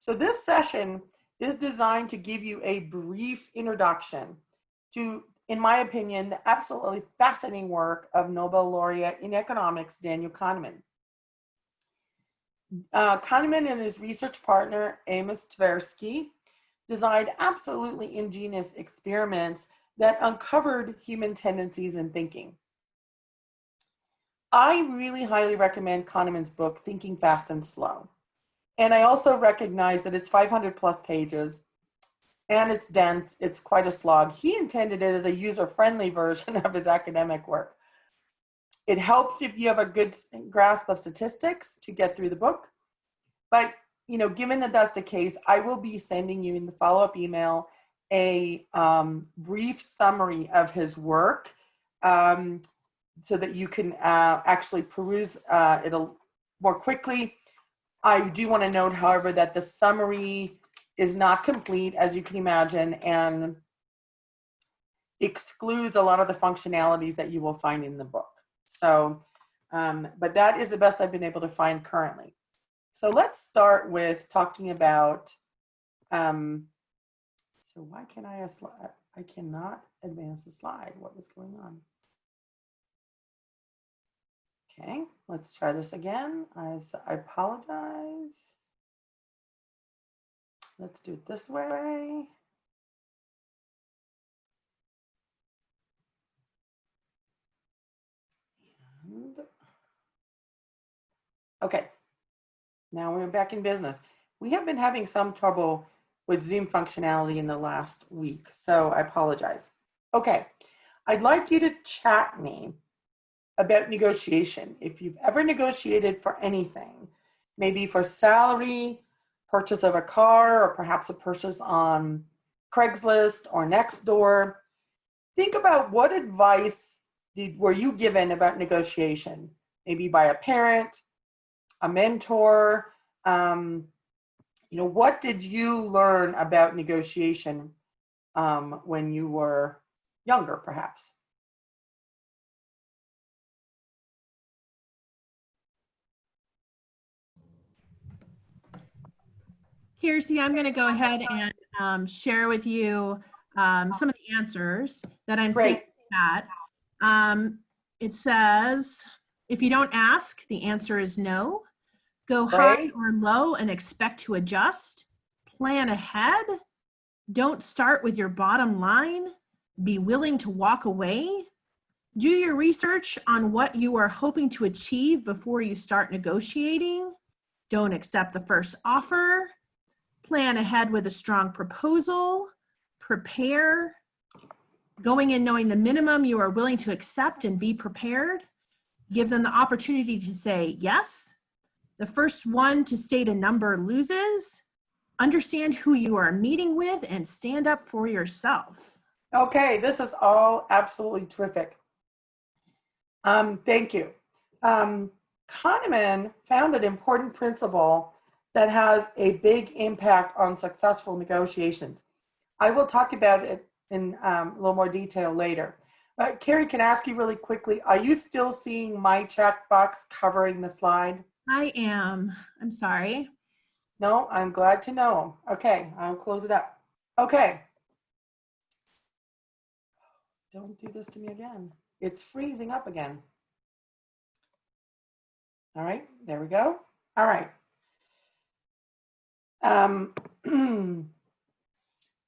So this session is designed to give you a brief introduction to, in my opinion, the absolutely fascinating work of Nobel laureate in economics, Daniel Kahneman. Kahneman and his research partner, Amos Tversky, designed absolutely ingenious experiments that uncovered human tendencies and thinking. I really highly recommend Kahneman's book, Thinking Fast and Slow. And I also recognize that it's 500 plus pages and it's dense. It's quite a slog. He intended it as a user-friendly version of his academic work. It helps if you have a good grasp of statistics to get through the book. But, given that that's the case, I will be sending you in the follow-up email a brief summary of his work so that you can actually peruse it more quickly. I do want to note, however, that the summary is not complete, as you can imagine, and excludes a lot of the functionalities that you will find in the book. So, but that is the best I've been able to find currently. So let's start with talking about, so why can I cannot advance the slide. What is going on? Okay, let's try this again. I apologize. Let's do it this way. And, okay, now we're back in business. We have been having some trouble with Zoom functionality in the last week, so I apologize. Okay, I'd like you to chat me about negotiation. If you've ever negotiated for anything, maybe for salary, purchase of a car, or perhaps a purchase on Craigslist or Nextdoor, think about what advice were you given about negotiation, maybe by a parent, a mentor. What did you learn about negotiation when you were younger, perhaps? Kirsi, I'm going to go ahead and share with you some of the answers that I'm seeing in that. It says, if you don't ask, the answer is no. Go high or low and expect to adjust. Plan ahead. Don't start with your bottom line. Be willing to walk away. Do your research on what you are hoping to achieve before you start negotiating. Don't accept the first offer. Plan ahead with a strong proposal. Prepare. Going in knowing the minimum you are willing to accept and be prepared. Give them the opportunity to say yes. The first one to state a number loses. Understand who you are meeting with and stand up for yourself. Okay, this is all absolutely terrific. Thank you. Kahneman found an important principle that has a big impact on successful negotiations. I will talk about it in a little more detail later. But Carrie, can I ask you really quickly, are you still seeing my checkbox covering the slide? I am. I'm sorry. No, I'm glad to know. Okay, I'll close it up. Okay. Don't do this to me again. It's freezing up again. All right, there we go. All right. So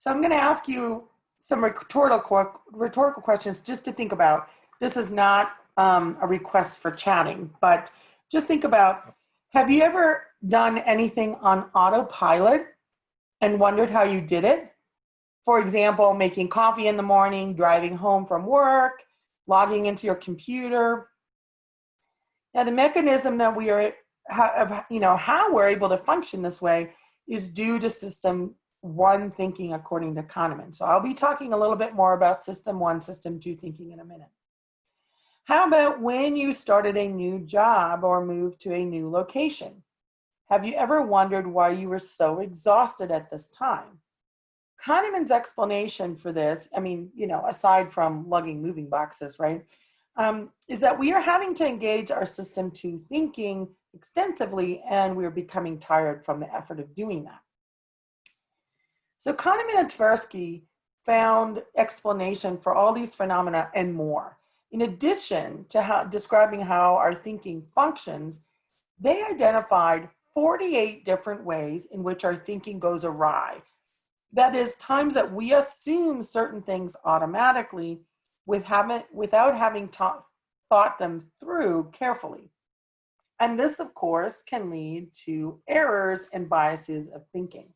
I'm going to ask you some rhetorical questions just to think about. This is not a request for chatting, but just think about, have you ever done anything on autopilot and wondered how you did it? For example, making coffee in the morning, driving home from work, logging into your computer. Now, the mechanism that we are, how we're able to function this way is due to system one thinking, according to Kahneman. So I'll be talking a little bit more about system one, system two thinking in a minute. How about when you started a new job or moved to a new location? Have you ever wondered why you were so exhausted at this time? Kahneman's explanation for this, aside from lugging moving boxes, right, is that we are having to engage our system two thinking extensively, and we're becoming tired from the effort of doing that. So Kahneman and Tversky found explanation for all these phenomena and more. In addition to describing how our thinking functions, they identified 48 different ways in which our thinking goes awry. That is, times that we assume certain things automatically without having thought them through carefully. And this, of course, can lead to errors and biases of thinking.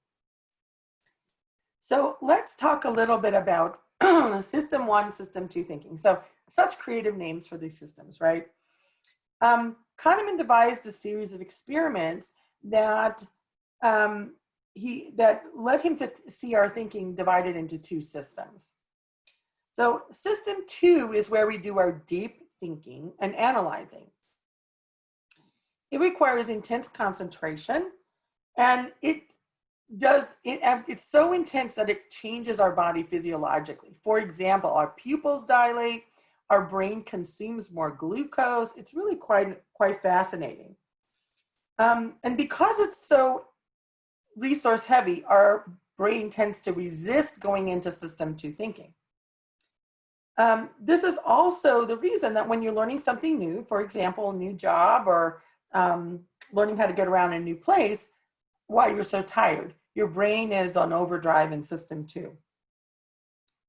So let's talk a little bit about system 1, system 2 thinking. So such creative names for these systems, right? Kahneman devised a series of experiments that that led him to see our thinking divided into 2 systems. So system 2 is where we do our deep thinking and analyzing. It requires intense concentration, and it's so intense that it changes our body physiologically. For example, our pupils dilate, our brain consumes more glucose. It's really quite fascinating. And because it's so resource heavy, our brain tends to resist going into system 2 thinking. This is also the reason that when you're learning something new, for example, a new job or learning how to get around a new place, why you're so tired. Your brain is on overdrive in system 2.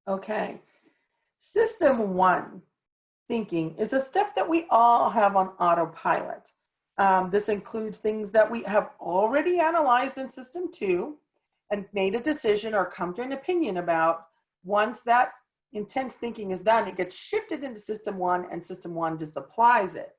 Okay. System 1 thinking is the stuff that we all have on autopilot. This includes things that we have already analyzed in system 2 and made a decision or come to an opinion about. Once that intense thinking is done, it gets shifted into system 1, and system 1 just applies it.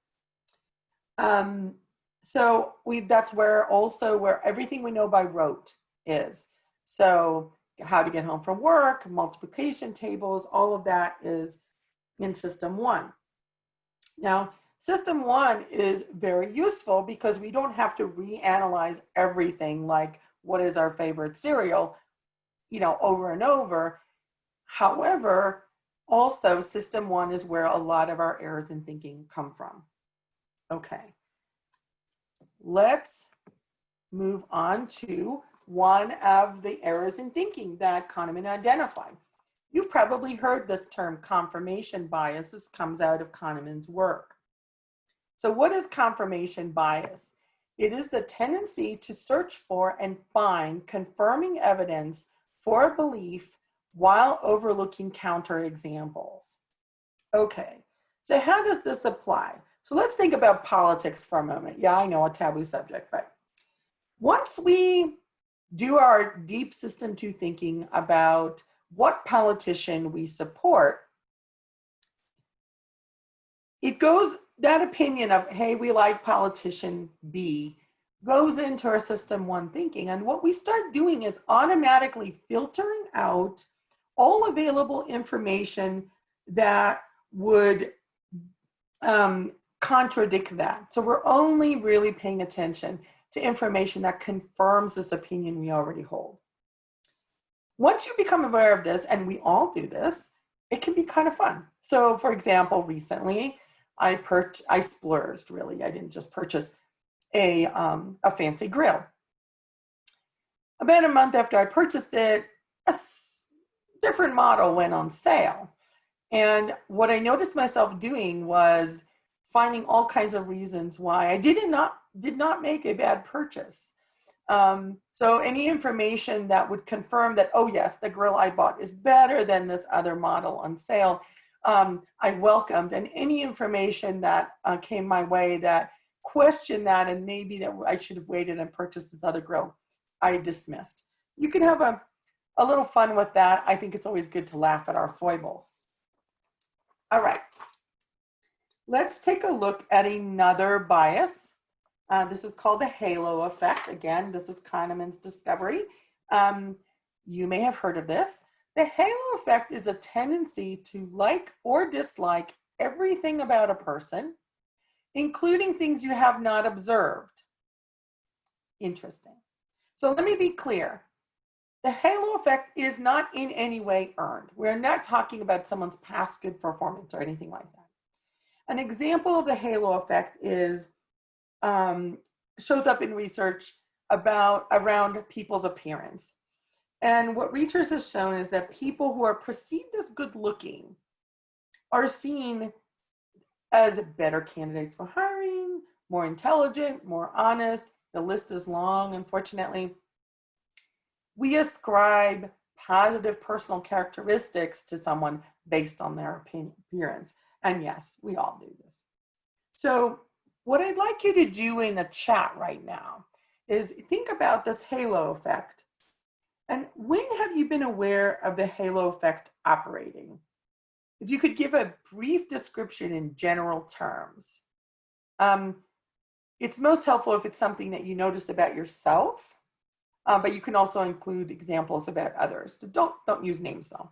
So that's where everything we know by rote is. So how to get home from work, multiplication tables, all of that is in system 1. Now, system 1 is very useful because we don't have to reanalyze everything, like what is our favorite cereal, over and over. However, also system 1 is where a lot of our errors in thinking come from. Okay. Let's move on to one of the errors in thinking that Kahneman identified. You've probably heard this term, confirmation bias. This comes out of Kahneman's work. So what is confirmation bias? It is the tendency to search for and find confirming evidence for a belief while overlooking counterexamples. Okay, so how does this apply? So let's think about politics for a moment. Yeah, I know, a taboo subject, but once we do our deep system 2 thinking about what politician we support, that opinion of, hey, we like politician B, goes into our system 1 thinking. And what we start doing is automatically filtering out all available information that would contradict that. So we're only really paying attention to information that confirms this opinion we already hold. Once you become aware of this, and we all do this, it can be kind of fun. So for example, recently I splurged, really. I didn't just purchase a fancy grill. About a month after I purchased it, a different model went on sale. And what I noticed myself doing was finding all kinds of reasons why I did not make a bad purchase. So any information that would confirm that, oh yes, the grill I bought is better than this other model on sale, I welcomed. And any information that came my way that questioned that and maybe that I should have waited and purchased this other grill, I dismissed. You can have a little fun with that. I think it's always good to laugh at our foibles. All right. Let's take a look at another bias. This is called the halo effect. Again, this is Kahneman's discovery. You may have heard of this. The halo effect is a tendency to like or dislike everything about a person, including things you have not observed. Interesting. So let me be clear. The halo effect is not in any way earned. We're not talking about someone's past good performance or anything like that. An example of the halo effect is shows up in research around people's appearance. And what research has shown is that people who are perceived as good looking are seen as better candidates for hiring, more intelligent, more honest. The list is long, unfortunately. We ascribe positive personal characteristics to someone based on their appearance. And yes, we all do this. So what I'd like you to do in the chat right now is think about this halo effect. And when have you been aware of the halo effect operating? If you could give a brief description in general terms. It's most helpful if it's something that you notice about yourself, but you can also include examples about others. Don't use names though.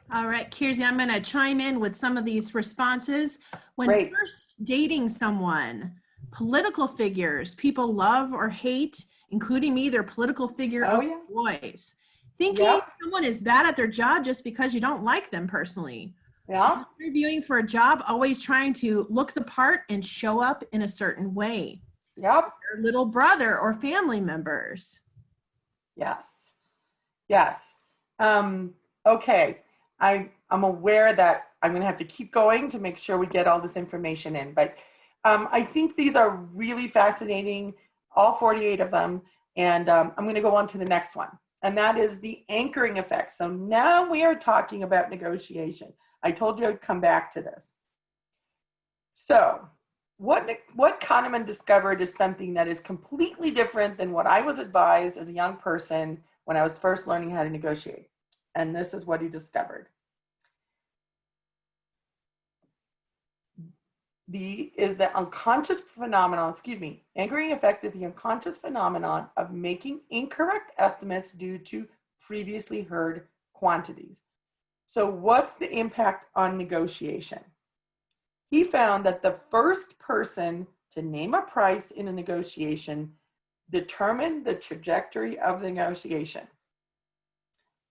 All right, Kirsi, I'm going to chime in with some of these responses. When Great. first dating someone, political figures, people love or hate, including me, their political figure over voice. Thinking someone is bad at their job just because you don't like them personally. Yeah. Interviewing for a job, always trying to look the part and show up in a certain way. Yep. Their little brother or family members. Yes. Yes. Okay. I'm aware that I'm going to have to keep going to make sure we get all this information in, but I think these are really fascinating, all 48 of them, and I'm going to go on to the next one, and that is the anchoring effect. So now we are talking about negotiation. I told you I'd come back to this. So what Kahneman discovered is something that is completely different than what I was advised as a young person when I was first learning how to negotiate. And this is what he discovered. The unconscious phenomenon, anchoring effect is the unconscious phenomenon of making incorrect estimates due to previously heard quantities. So what's the impact on negotiation? He found that the first person to name a price in a negotiation determined the trajectory of the negotiation.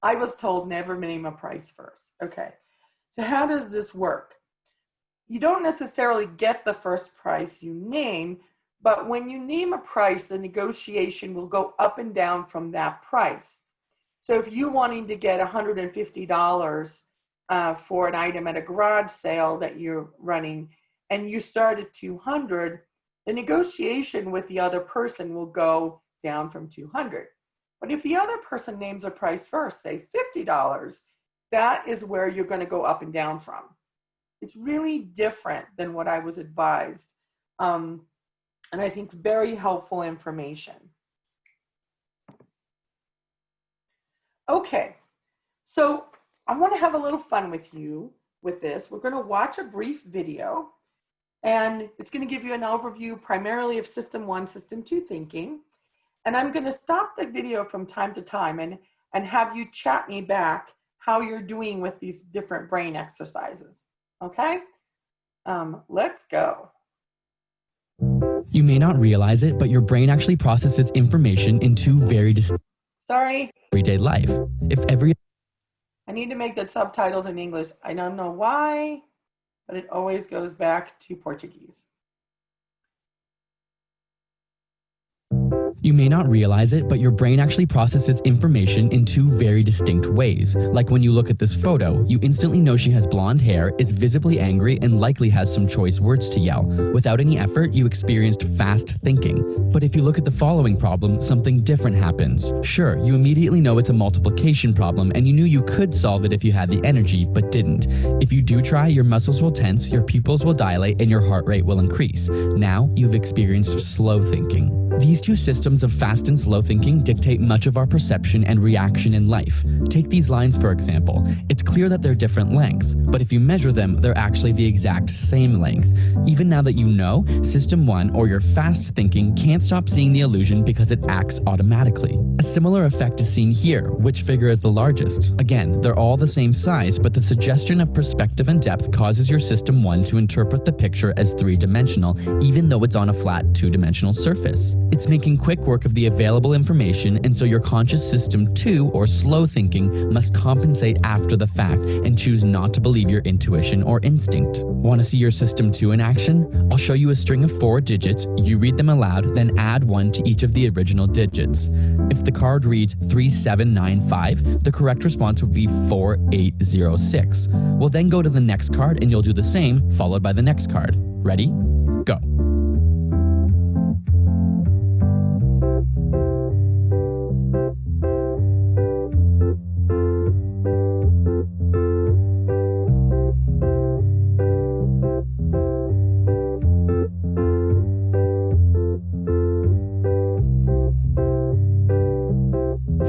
I was told never name a price first. Okay, so how does this work? You don't necessarily get the first price you name, but when you name a price, the negotiation will go up and down from that price. So if you're wanting to get $150 for an item at a garage sale that you're running, and you start at $200, the negotiation with the other person will go down from $200. But if the other person names a price first, say $50, that is where you're going to go up and down from. It's really different than what I was advised. And I think very helpful information. Okay, so I want to have a little fun with you with this. We're going to watch a brief video, and it's going to give you an overview primarily of System 1, System 2 thinking. And I'm going to stop the video from time to time and have you chat me back how you're doing with these different brain exercises. Okay? Let's go. You may not realize it, but your brain actually processes information in two very distinct everyday life. I need to make the subtitles in English. I don't know why, but it always goes back to Portuguese. You may not realize it, but your brain actually processes information in two very distinct ways. Like when you look at this photo, you instantly know she has blonde hair, is visibly angry, and likely has some choice words to yell. Without any effort, you experienced fast thinking. But if you look at the following problem, something different happens. Sure, you immediately know it's a multiplication problem, and you knew you could solve it if you had the energy, but didn't. If you do try, your muscles will tense, your pupils will dilate, and your heart rate will increase. Now, you've experienced slow thinking. These two systems of fast and slow thinking dictate much of our perception and reaction in life. Take these lines for example. It's clear that they're different lengths, but if you measure them, they're actually the exact same length. Even now that you know, System 1 or your fast thinking can't stop seeing the illusion because it acts automatically. A similar effect is seen here. Which figure is the largest? Again, they're all the same size, but the suggestion of perspective and depth causes your System 1 to interpret the picture as three-dimensional, even though it's on a flat two-dimensional surface. It's making quick work of the available information, and so your conscious system 2, or slow thinking, must compensate after the fact and choose not to believe your intuition or instinct. Want to see your system 2 in action? I'll show you a string of 4 digits, you read them aloud, then add 1 to each of the original digits. If the card reads 3795, the correct response would be 4806. We'll then go to the next card and you'll do the same, followed by the next card. Ready? Go.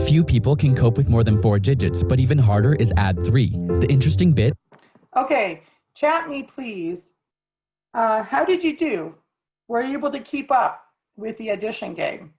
Few people can cope with more than 4 digits, but even harder is add 3. The interesting bit. Okay, chat me please. How did you do? Were you able to keep up with the addition game?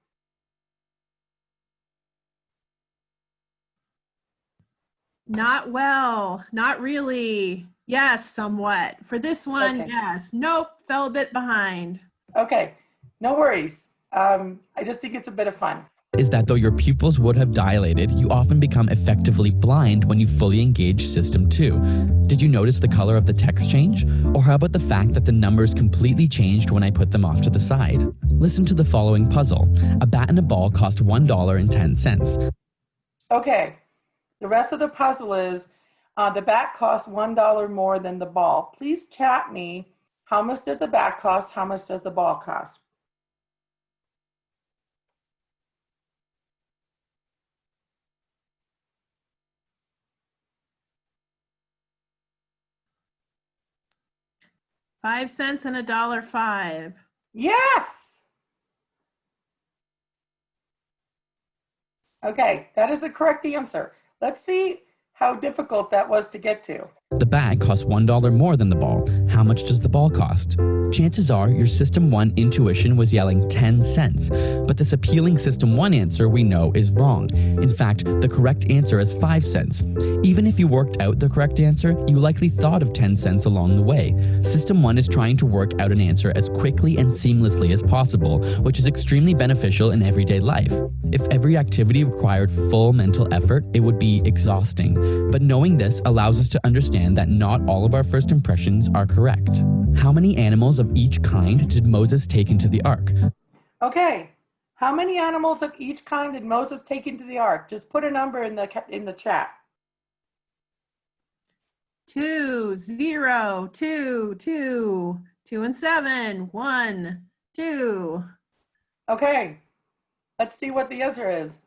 Not well, not really. Yes, somewhat. For this one, Okay. yes. Nope, fell a bit behind. Okay, no worries. I just think it's a bit of fun. Is that though your pupils would have dilated, you often become effectively blind when you fully engage System 2. Did you notice the color of the text change? Or how about the fact that the numbers completely changed when I put them off to the side? Listen to the following puzzle. A bat and a ball cost $1.10. Okay, the rest of the puzzle is the bat costs $1 more than the ball. Please chat me, how much does the bat cost? How much does the ball cost? $0.05 and $1.05. Yes! Okay, that is the correct answer. Let's see how difficult that was to get to. The bat costs $1 more than the ball. How much does the ball cost? Chances are your System 1 intuition was yelling 10 cents, but this appealing System 1 answer we know is wrong. In fact, the correct answer is 5 cents. Even if you worked out the correct answer, you likely thought of 10 cents along the way. System 1 is trying to work out an answer as quickly and seamlessly as possible, which is extremely beneficial in everyday life. If every activity required full mental effort, it would be exhausting. But knowing this allows us to understand that not all of our first impressions are correct. How many animals of each kind did Moses take into the ark? Okay, how many animals of each kind did Moses take into the ark? Just put a number in the chat. 2, 0, 2, 2, 2 and 7, 1, 2. Okay, let's see what the answer is.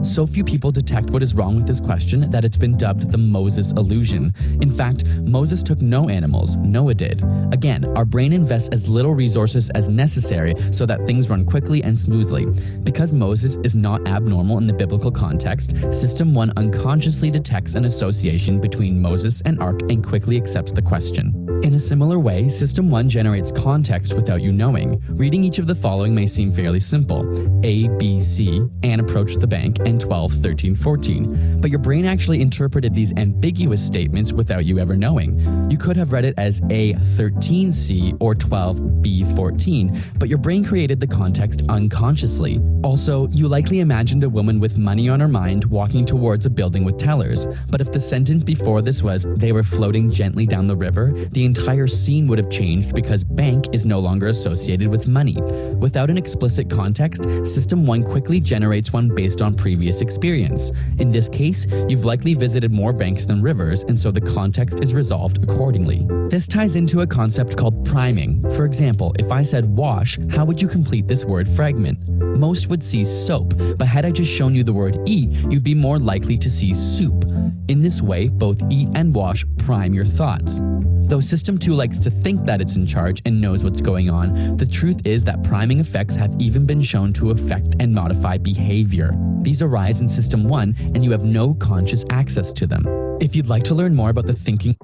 So few people detect what is wrong with this question that it's been dubbed the Moses illusion. In fact, Moses took no animals, Noah did. Again, our brain invests as little resources as necessary so that things run quickly and smoothly. Because Moses is not abnormal in the biblical context, System 1 unconsciously detects an association between Moses and Ark and quickly accepts the question. In a similar way, System 1 generates context without you knowing. Reading each of the following may seem fairly simple. A, B, C, Anne approached the bank, and 12, 13, 14. But your brain actually interpreted these ambiguous statements without you ever knowing. You could have read it as A, 13C, or 12, B, 14, but your brain created the context unconsciously. Also, you likely imagined a woman with money on her mind walking towards a building with tellers. But if the sentence before this was, they were floating gently down the river, the entire scene would have changed because bank is no longer associated with money. Without an explicit context, System 1 quickly generates one based on previous experience. In this case, you've likely visited more banks than rivers, and so the context is resolved accordingly. This ties into a concept called priming. For example, if I said wash, how would you complete this word fragment? Most would see soap, but had I just shown you the word eat, you'd be more likely to see soup. In this way, both eat and wash prime your thoughts. Though System 2 likes to think that it's in charge and knows what's going on, the truth is that priming effects have even been shown to affect and modify behavior. These arise in System 1, and you have no conscious access to them. If you'd like to learn more about the thinking...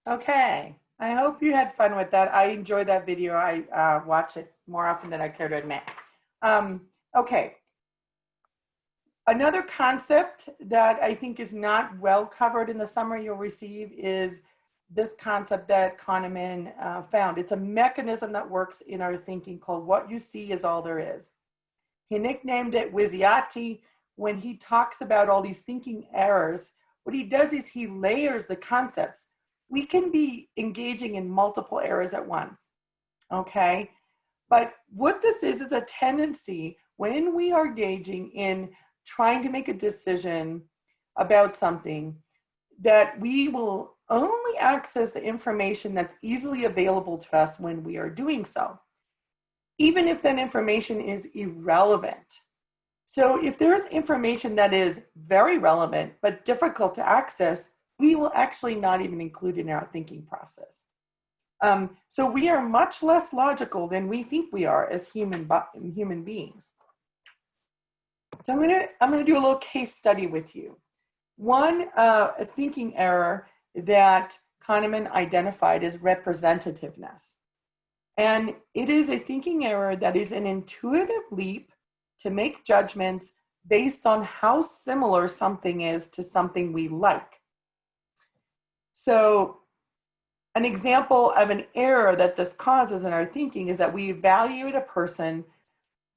Okay, I hope you had fun with that. I enjoyed that video. I watch it more often than I care to admit. Okay. Another concept that I think is not well covered in the summary you'll receive is this concept that Kahneman found. It's a mechanism that works in our thinking called what you see is all there is. He nicknamed it Wizziati. When he talks about all these thinking errors, what he does is he layers the concepts. We can be engaging in multiple errors at once, okay? But what this is a tendency when we are engaging in trying to make a decision about something, that we will only access the information that's easily available to us when we are doing so, even if that information is irrelevant. So if there's information that is very relevant but difficult to access, we will actually not even include it in our thinking process. So we are much less logical than we think we are as human beings. So I'm gonna do a little case study with you. One a thinking error that Kahneman identified is representativeness. And it is a thinking error that is an intuitive leap to make judgments based on how similar something is to something we like. So an example of an error that this causes in our thinking is that we evaluate a person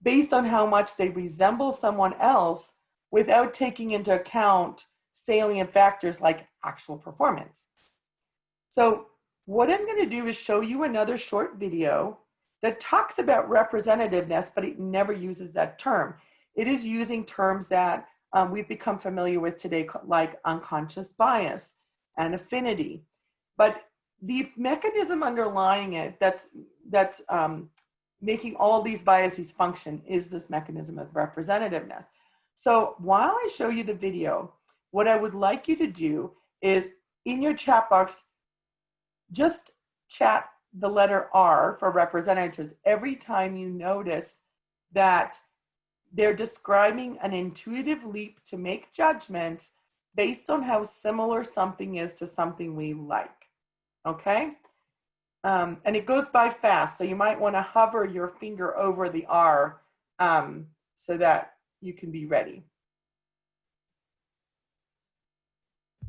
based on how much they resemble someone else without taking into account salient factors like actual performance. So what I'm going to do is show you another short video that talks about representativeness, but it never uses that term. It is using terms that we've become familiar with today, like unconscious bias and affinity. But the mechanism underlying it that's making all these biases function is this mechanism of representativeness. So while I show you the video, what I would like you to do is in your chat box, just chat the letter R for representatives every time you notice that they're describing an intuitive leap to make judgments based on how similar something is to something we like, okay? And it goes by fast, so you might want to hover your finger over the R so that you can be ready.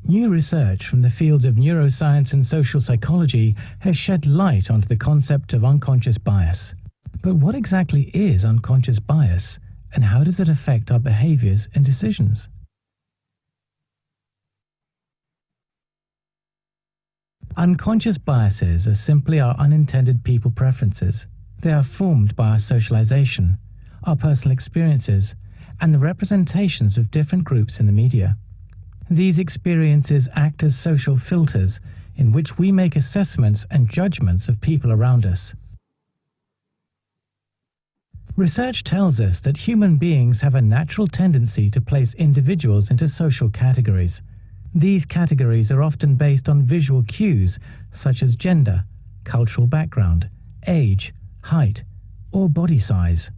New research from the fields of neuroscience and social psychology has shed light onto the concept of unconscious bias. But what exactly is unconscious bias, and how does it affect our behaviors and decisions? Unconscious biases are simply our unintended people preferences. They are formed by our socialization, our personal experiences, and the representations of different groups in the media. These experiences act as social filters in which we make assessments and judgments of people around us. Research tells us that human beings have a natural tendency to place individuals into social categories. These categories are often based on visual cues such as gender, cultural background, age, height, or body size.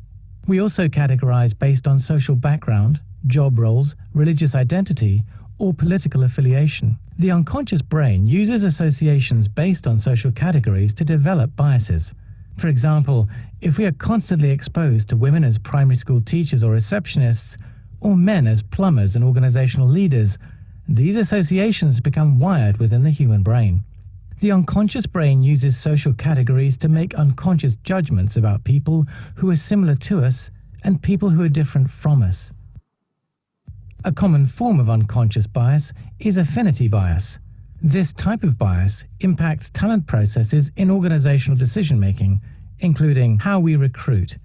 We also categorize based on social background, job roles, religious identity, or political affiliation. The unconscious brain uses associations based on social categories to develop biases. For example, if we are constantly exposed to women as primary school teachers or receptionists, or men as plumbers and organizational leaders, these associations become wired within the human brain. The unconscious brain uses social categories to make unconscious judgments about people who are similar to us and people who are different from us. A common form of unconscious bias is affinity bias. This type of bias impacts talent processes in organizational decision-making, including how we recruit.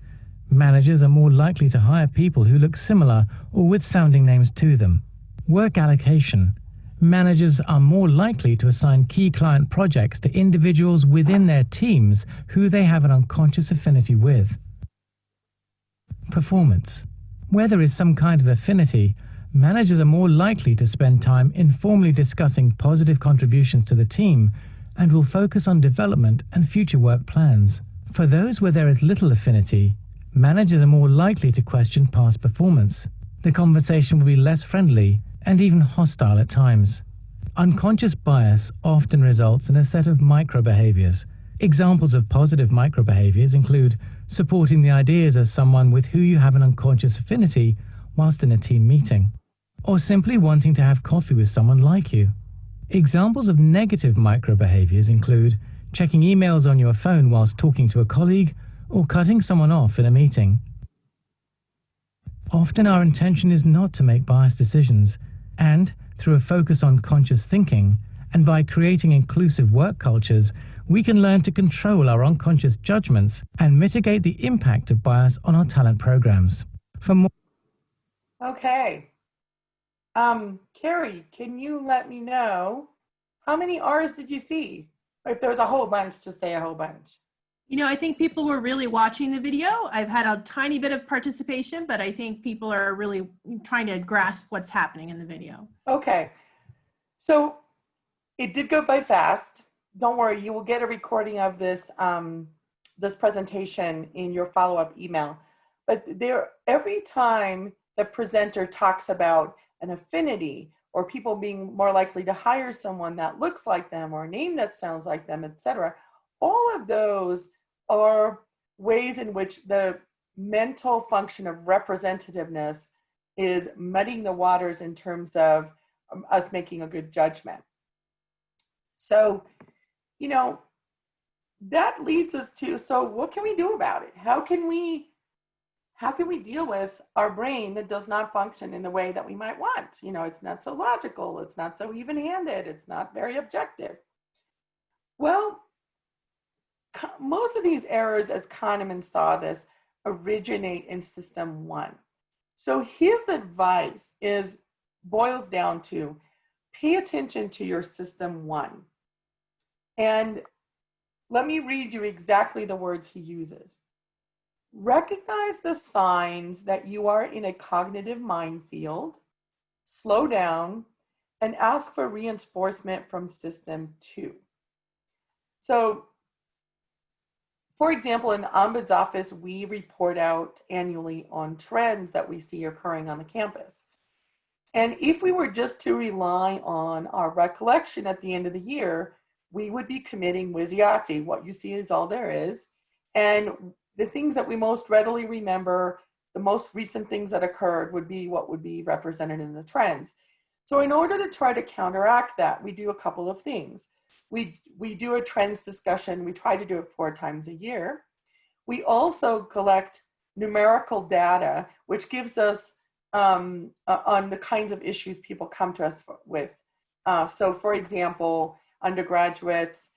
Managers are more likely to hire people who look similar or with sounding names to them. Work allocation. Managers are more likely to assign key client projects to individuals within their teams who they have an unconscious affinity with. Performance. Where there is some kind of affinity, managers are more likely to spend time informally discussing positive contributions to the team and will focus on development and future work plans. For those where there is little affinity, managers are more likely to question past performance. The conversation will be less friendly and even hostile at times. Unconscious bias often results in a set of micro-behaviors. Examples of positive micro-behaviors include supporting the ideas of someone with who you have an unconscious affinity whilst in a team meeting, or simply wanting to have coffee with someone like you. Examples of negative microbehaviors include checking emails on your phone whilst talking to a colleague or cutting someone off in a meeting. Often our intention is not to make biased decisions, and through a focus on conscious thinking and by creating inclusive work cultures, we can learn to control our unconscious judgments and mitigate the impact of bias on our talent programs. For more Okay. Carrie, can you let me know how many R's did you see? Or if there was a whole bunch, just say a whole bunch. You know, I think people were really watching the video. I've had a tiny bit of participation, but I think people are really trying to grasp what's happening in the video. Okay. So it did go by fast. Don't worry, you will get a recording of this this presentation in your follow-up email. But every time the presenter talks about an affinity or people being more likely to hire someone that looks like them or a name that sounds like them, etc., all of those are ways in which the mental function of representativeness is muddying the waters in terms of us making a good judgment. So, you know, that leads us to, so what can we do about it? How can we deal with our brain that does not function in the way that we might want? You know, it's not so logical, it's not so even-handed, it's not very objective. Well, most of these errors, as Kahneman saw this, originate in system 1. So his advice boils down to pay attention to your system 1. And let me read you exactly the words he uses. Recognize the signs that you are in a cognitive minefield, slow down, and ask for reinforcement from system 2. So, for example, in the Ombuds office, we report out annually on trends that we see occurring on the campus. And if we were just to rely on our recollection at the end of the year, we would be committing Wiziati. What you see is all there is. And the things that we most readily remember, the most recent things that occurred would be what would be represented in the trends. So in order to try to counteract that, we do a couple of things. We do a trends discussion. We try to do it 4 times a year. We also collect numerical data, which gives us on the kinds of issues people come to us with. So for example, undergraduates,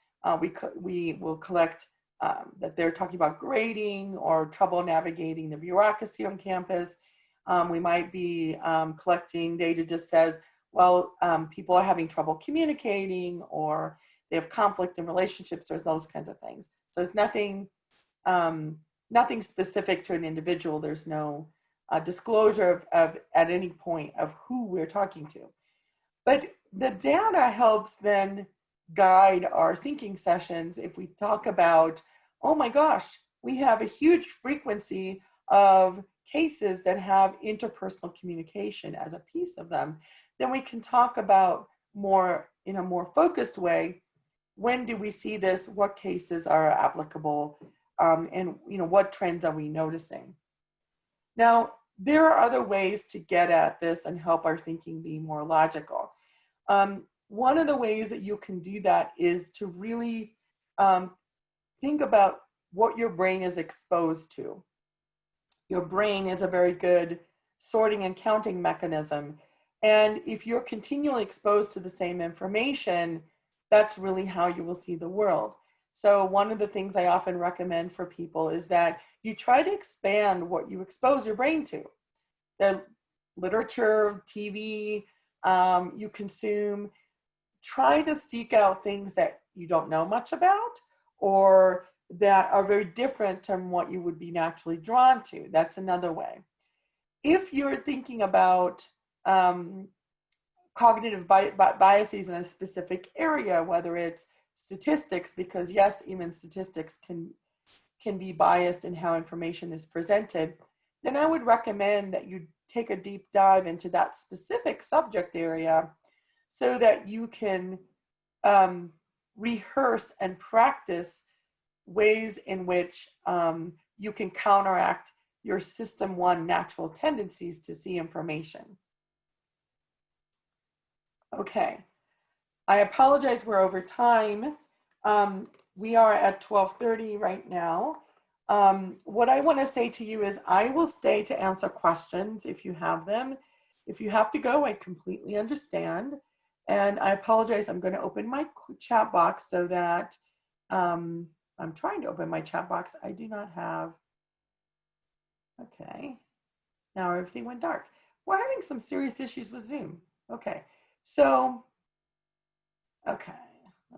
we will collect that they're talking about grading or trouble navigating the bureaucracy on campus. We might be collecting data just says, well, people are having trouble communicating or they have conflict in relationships or those kinds of things. So it's nothing specific to an individual. There's no disclosure of at any point of who we're talking to. But the data helps then guide our thinking sessions. If we talk about, oh my gosh, we have a huge frequency of cases that have interpersonal communication as a piece of them, then we can talk about in a more focused way, when do we see this, what cases are applicable, and what trends are we noticing? Now, there are other ways to get at this and help our thinking be more logical. One of the ways that you can do that is to really think about what your brain is exposed to. Your brain is a very good sorting and counting mechanism. And if you're continually exposed to the same information, that's really how you will see the world. So one of the things I often recommend for people is that you try to expand what you expose your brain to. The literature, TV, you consume. Try to seek out things that you don't know much about or that are very different from what you would be naturally drawn to. That's another way. If you're thinking about cognitive biases in a specific area, whether it's statistics, because yes, even statistics can be biased in how information is presented, then I would recommend that you take a deep dive into that specific subject area so that you can rehearse and practice ways in which you can counteract your system 1 natural tendencies to see information. Okay, I apologize, we're over time. We are at 12:30 right now. What I want to say to you is I will stay to answer questions if you have them. If you have to go, I completely understand. And I apologize, I'm going to open my chat box so that I'm trying to open my chat box. I do not have, okay. Now everything went dark. We're having some serious issues with Zoom. Okay, so, okay,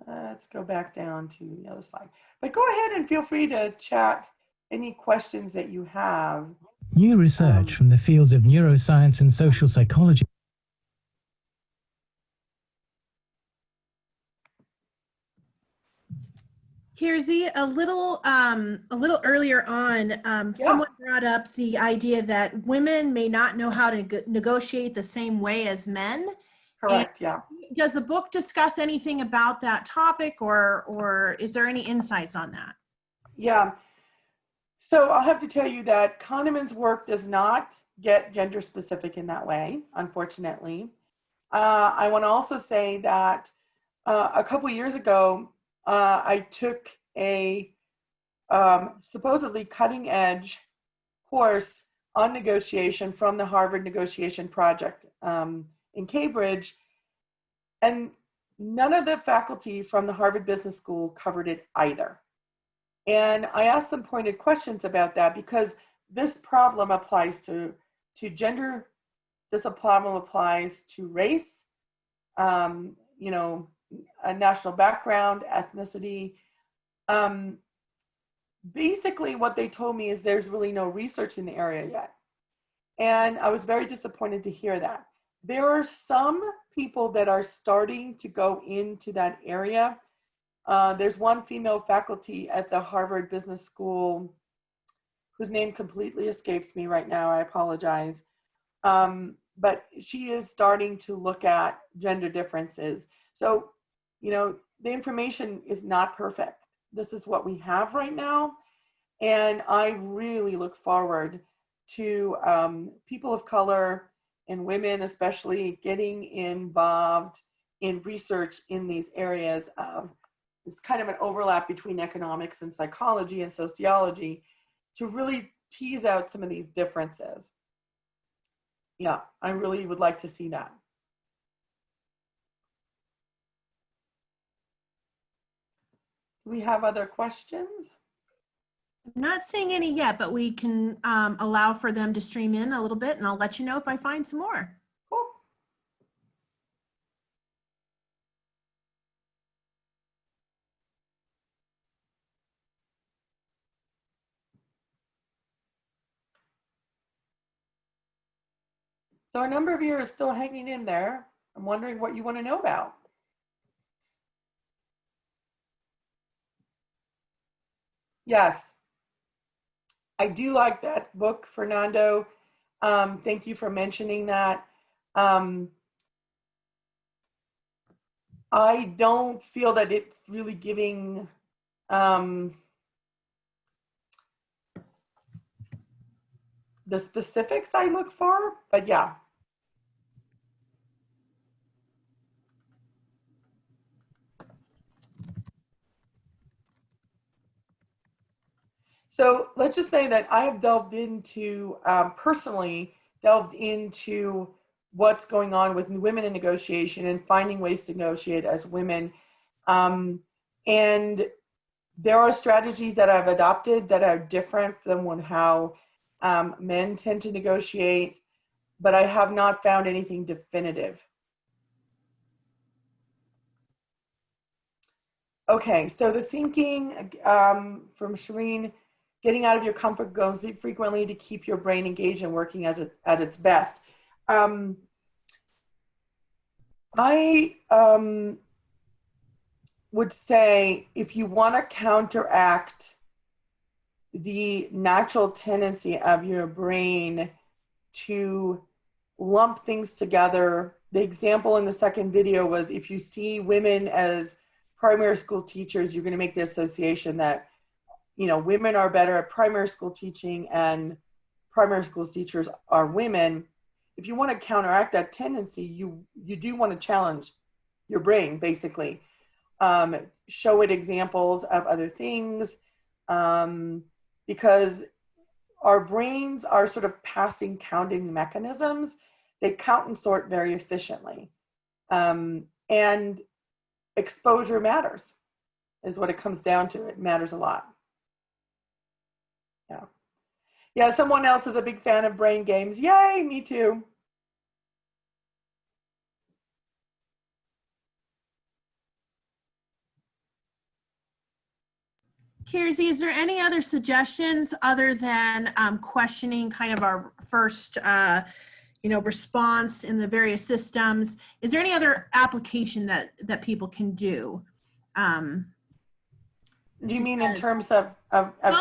let's go back down to the other slide. But go ahead and feel free to chat any questions that you have. New research from the fields of neuroscience and social psychology. Kirsi, a little earlier on, someone brought up the idea that women may not know how to negotiate the same way as men. Correct, yeah. Does the book discuss anything about that topic, or is there any insights on that? Yeah. So I'll have to tell you that Kahneman's work does not get gender specific in that way, unfortunately. I want to also say that a couple years ago, I took a supposedly cutting edge course on negotiation from the Harvard Negotiation Project in Cambridge, and none of the faculty from the Harvard Business School covered it either. And I asked some pointed questions about that because this problem applies to gender, this problem applies to race, you know, a national background, ethnicity. Basically what they told me is there's really no research in the area yet. And I was very disappointed to hear that. There are some people that are starting to go into that area. There's one female faculty at the Harvard Business School whose name completely escapes me right now. I apologize. But she is starting to look at gender differences. So, you know, the information is not perfect. This is what we have right now. And I really look forward to people of color and women especially getting involved in research in these areas of, it's kind of an overlap between economics and psychology and sociology to really tease out some of these differences. Yeah, I really would like to see that. Do we have other questions? I'm not seeing any yet, but we can allow for them to stream in a little bit, and I'll let you know if I find some more. Cool. So a number of you are still hanging in there. I'm wondering what you want to know about. Yes, I do like that book, Fernando. Thank you for mentioning that. I don't feel that it's really giving the specifics I look for, but yeah. So let's just say that I have delved into, personally delved into what's going on with women in negotiation and finding ways to negotiate as women. And there are strategies that I've adopted that are different than how men tend to negotiate, but I have not found anything definitive. Okay, so the thinking from Shireen, getting out of your comfort zone frequently to keep your brain engaged and working at its best. I would say if you want to counteract the natural tendency of your brain to lump things together, the example in the second video was if you see women as primary school teachers, you're going to make the association that, you know, women are better at primary school teaching and primary school teachers are women. If you want to counteract that tendency, you do want to challenge your brain, basically. Show it examples of other things, because our brains are sort of passing counting mechanisms. They count and sort very efficiently. And exposure matters, is what it comes down to. It matters a lot. Yeah. Yeah, someone else is a big fan of brain games. Yay, me too. Kirsi, is there any other suggestions other than questioning kind of our first response in the various systems? Is there any other application that people can do? Do you mean in terms of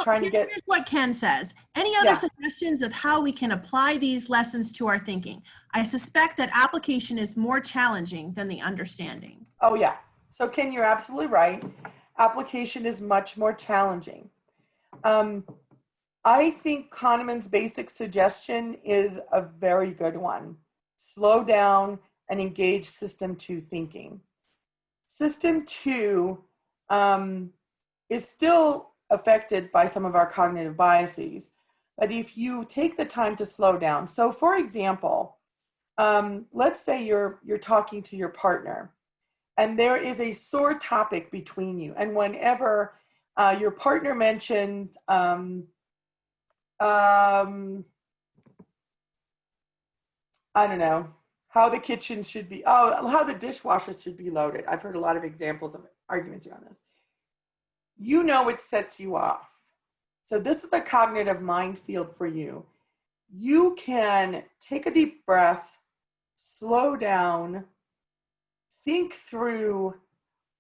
trying to get... Here's what Ken says. Any other suggestions of how we can apply these lessons to our thinking? I suspect that application is more challenging than the understanding. Oh, yeah. So, Ken, you're absolutely right. Application is much more challenging. I think Kahneman's basic suggestion is a very good one. Slow down and engage system 2 thinking. System 2 is still affected by some of our cognitive biases, but if you take the time to slow down. So for example, let's say you're talking to your partner and there is a sore topic between you. And whenever your partner mentions, I don't know, how the kitchen should be, how the dishwasher should be loaded. I've heard a lot of examples of arguments around this. You know it sets you off. So this is a cognitive minefield for you. You can take a deep breath, slow down, think through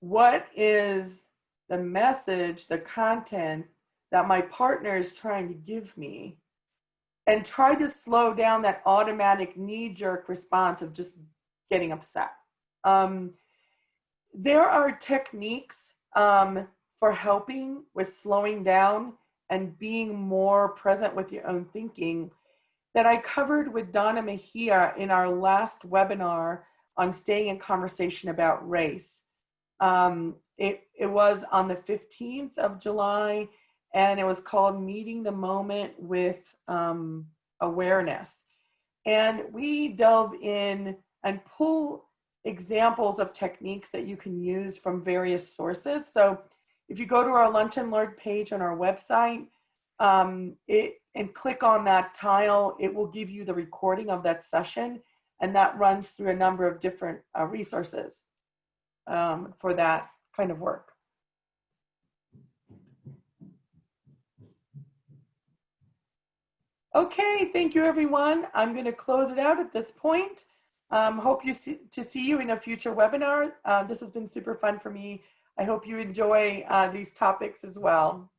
what is the message, the content that my partner is trying to give me, and try to slow down that automatic knee-jerk response of just getting upset. There are techniques for helping with slowing down and being more present with your own thinking that I covered with Donna Mejia in our last webinar on staying in conversation about race. It was on the 15th of July, and it was called Meeting the Moment with Awareness. And we delve in and pull examples of techniques that you can use from various sources. So if you go to our Lunch and Learn page on our website and click on that tile, it will give you the recording of that session, and that runs through a number of different resources for that kind of work. Okay, thank you everyone. I'm going to close it out at this point. Hope to see you in a future webinar. This has been super fun for me. I hope you enjoy these topics as well.